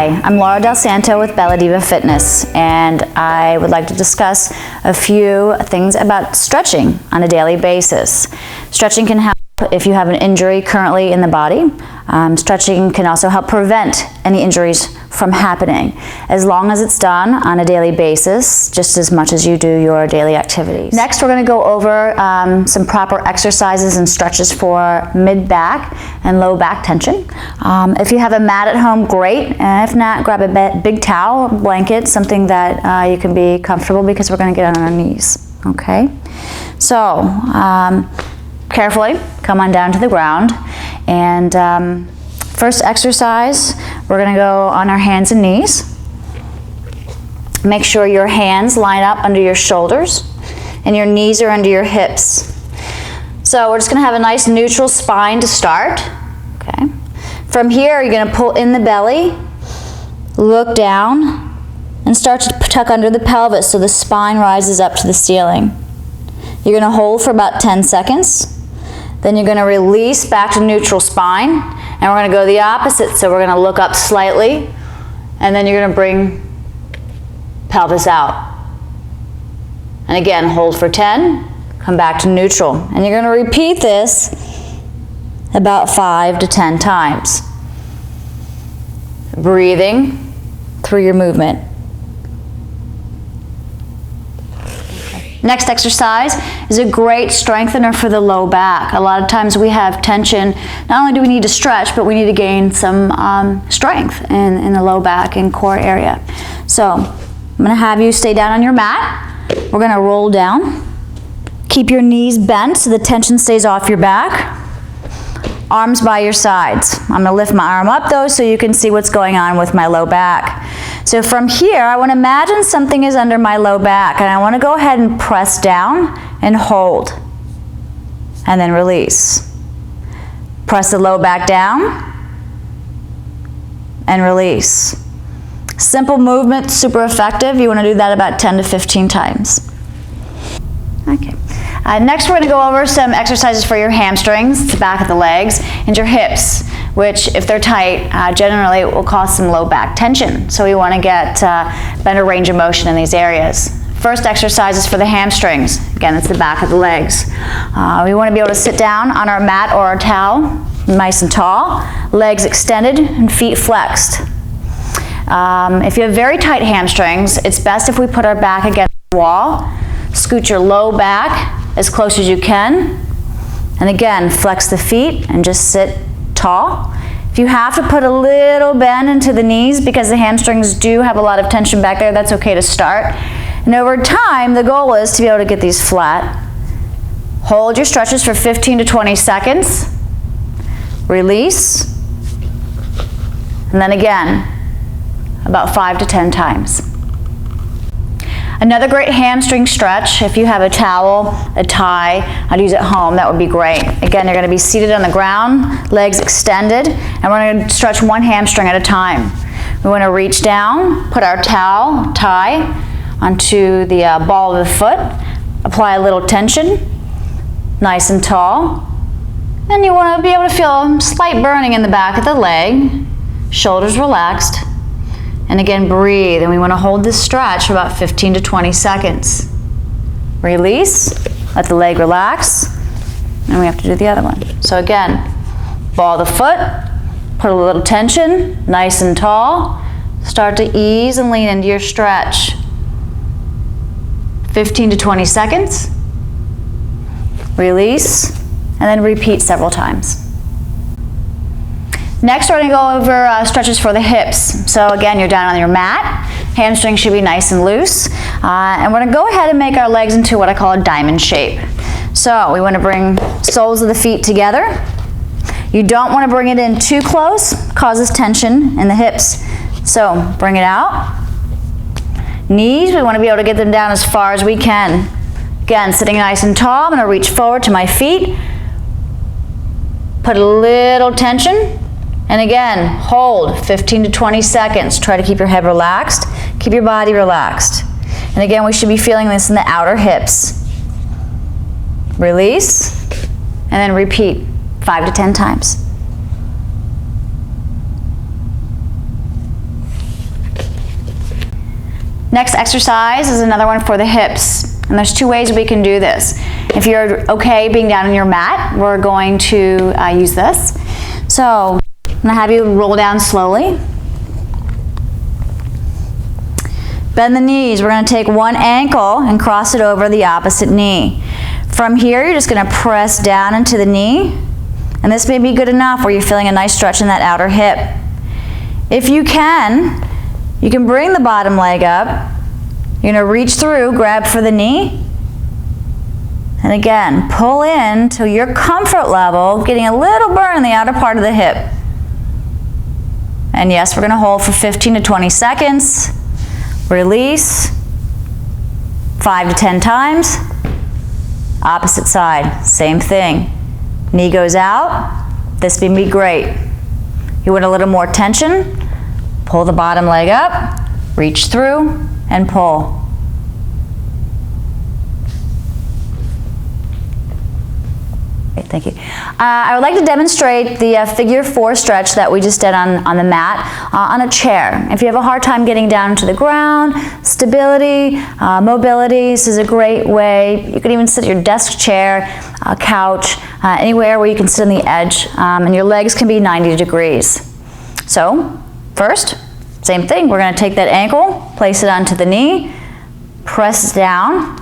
Hi, I'm DalSanto with BellaDiva Fitness, and I would like to discuss a few things about stretching on a daily basis. Stretching can help if you have an injury currently in the body. Stretching can also help prevent any injuries from happening, as long as it's done on a daily basis, just as much as you do your daily activities. Next, we're going to go over some proper exercises and stretches for mid-back and low back tension. If you have a mat at home, great. And if not, grab a big towel, blanket, something that you can be comfortable, because we're going to get on our knees. Okay? So, carefully come on down to the ground, and first exercise, we're going to go on our hands and knees. Make sure your hands line up under your shoulders and your knees are under your hips. So we're just going to have a nice neutral spine to start. Okay. From here, you're going to pull in the belly, look down, and start to tuck under the pelvis so the spine rises up to the ceiling. You're going to hold for about 10 seconds. Then you're going to release back to neutral spine, and we're going to go the opposite. So we're going to look up slightly, and then you're going to bring pelvis out. And again, hold for 10, come back to neutral. And you're going to repeat this about 5 to 10 times. Breathing through your movement. Next exercise is a great strengthener for the low back. A lot of times we have tension. Not only do we need to stretch, but we need to gain some strength in the low back and core area. So I'm going to have you stay down on your mat. We're going to roll down. Keep your knees bent so the tension stays off your back. Arms by your sides. I'm going to lift my arm up though so you can see what's going on with my low back. So from here, I want to imagine something is under my low back, and I want to go ahead and press down and hold, and then release. Press the low back down and release. Simple movement, super effective. You want to do that about 10 to 15 times. Okay. Next, we're going to go over some exercises for your hamstrings, the back of the legs, and your hips, which, if they're tight, generally it will cause some low back tension. So we want to get better range of motion in these areas. First exercise is for the hamstrings. Again, it's the back of the legs. We want to be able to sit down on our mat or our towel, nice and tall, legs extended and feet flexed. If you have very tight hamstrings, it's best if we put our back against the wall. Scoot your low back as close as you can. And again, flex the feet and just sit tall. If you have to put a little bend into the knees because the hamstrings do have a lot of tension back there, that's okay to start. And over time, the goal is to be able to get these flat. Hold your stretches for 15 to 20 seconds. Release. And then again, about 5 to 10 times. Another great hamstring stretch, if you have a towel, a tie, I'd use at home, that would be great. Again, you're going to be seated on the ground, legs extended, and we're going to stretch one hamstring at a time. We want to reach down, put our towel, tie, onto the ball of the foot, apply a little tension, nice and tall, and you want to be able to feel slight burning in the back of the leg, shoulders relaxed. And again, breathe, and we want to hold this stretch for about 15 to 20 seconds. Release, let the leg relax, and we have to do the other one. So again, ball the foot, put a little tension, nice and tall, start to ease and lean into your stretch. 15 to 20 seconds. Release, and then repeat several times. Next, we're going to go over stretches for the hips. So again, you're down on your mat. Hamstrings should be nice and loose. And we're going to go ahead and make our legs into what I call a diamond shape. So we want to bring soles of the feet together. You don't want to bring it in too close. Causes tension in the hips. So bring it out. Knees, we want to be able to get them down as far as we can. Again, sitting nice and tall, I'm going to reach forward to my feet. Put a little tension. And again, hold 15 to 20 seconds. Try to keep your head relaxed. Keep your body relaxed. And again, we should be feeling this in the outer hips. Release, and then repeat 5 to 10 times. Next exercise is another one for the hips. And there's two ways we can do this. If you're okay being down on your mat, we're going to use this. So I'm gonna have you roll down slowly. Bend the knees. We're gonna take one ankle and cross it over the opposite knee. From here, you're just gonna press down into the knee. And this may be good enough where you're feeling a nice stretch in that outer hip. If you can bring the bottom leg up. You're gonna reach through, grab for the knee. And again, pull in to your comfort level, getting a little burn in the outer part of the hip. And yes, we're gonna hold for 15 to 20 seconds. Release, 5 to 10 times. Opposite side, same thing. Knee goes out, this would be great. You want a little more tension, pull the bottom leg up, reach through, and pull. Okay, thank you. I would like to demonstrate the figure 4 stretch that we just did on the mat on a chair. If you have a hard time getting down to the ground, stability, mobility, this is a great way. You can even sit at your desk chair, couch, anywhere where you can sit on the edge, and your legs can be 90 degrees. So, first, same thing. We're going to take that ankle, place it onto the knee, press down.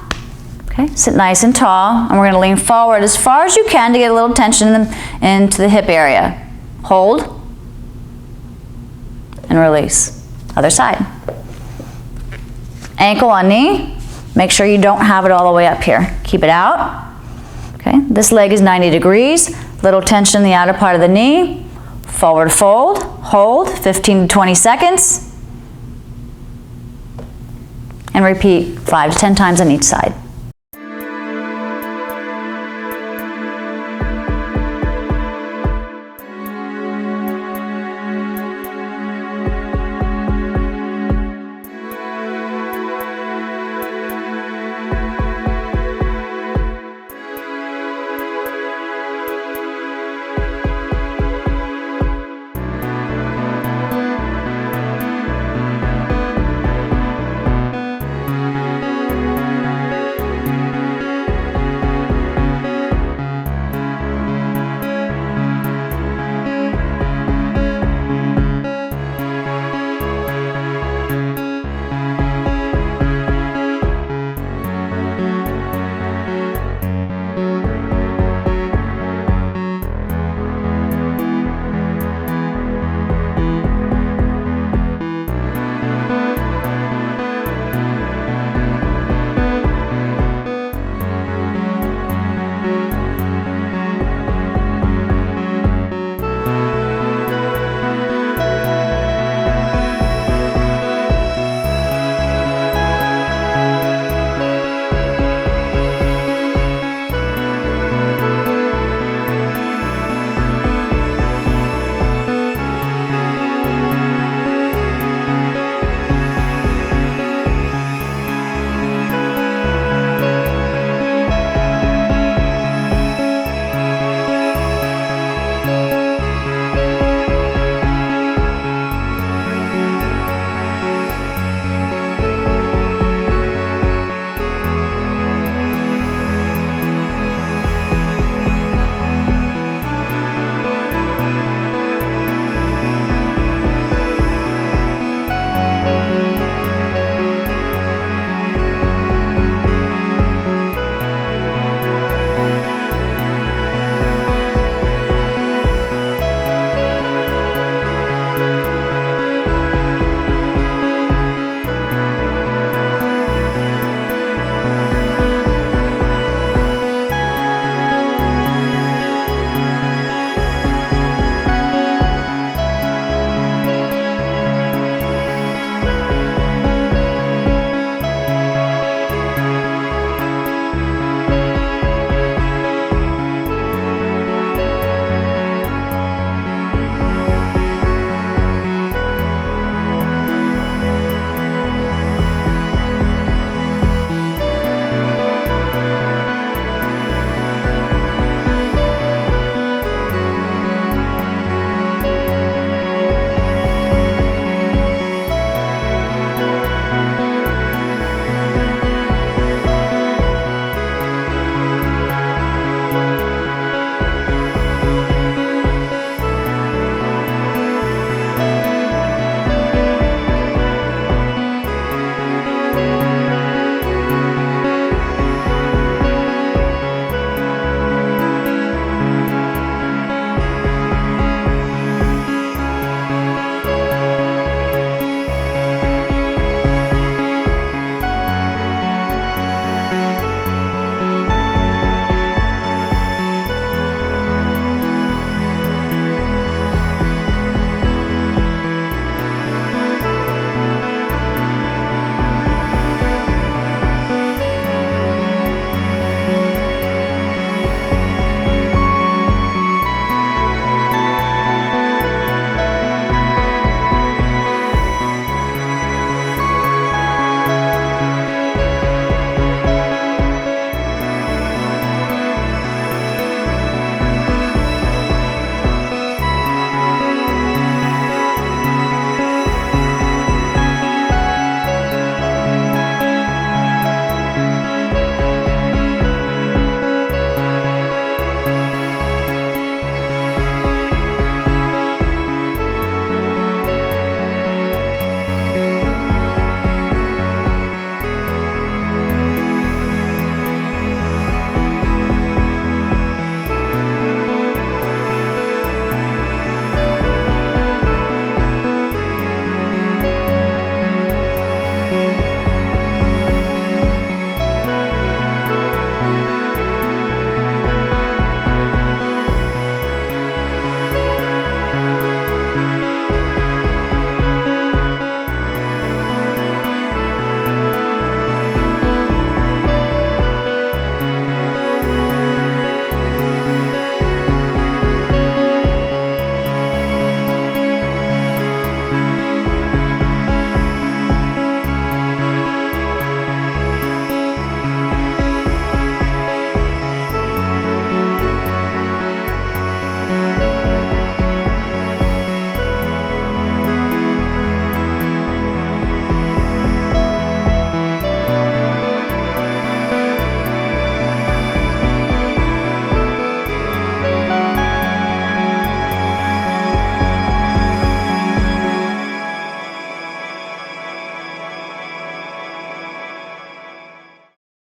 Okay, sit nice and tall, and we're going to lean forward as far as you can to get a little tension into the hip area. Hold, and release. Other side. Ankle on knee. Make sure you don't have it all the way up here. Keep it out. Okay, this leg is 90 degrees. Little tension in the outer part of the knee. Forward fold, hold, 15 to 20 seconds. And repeat 5 to 10 times on each side.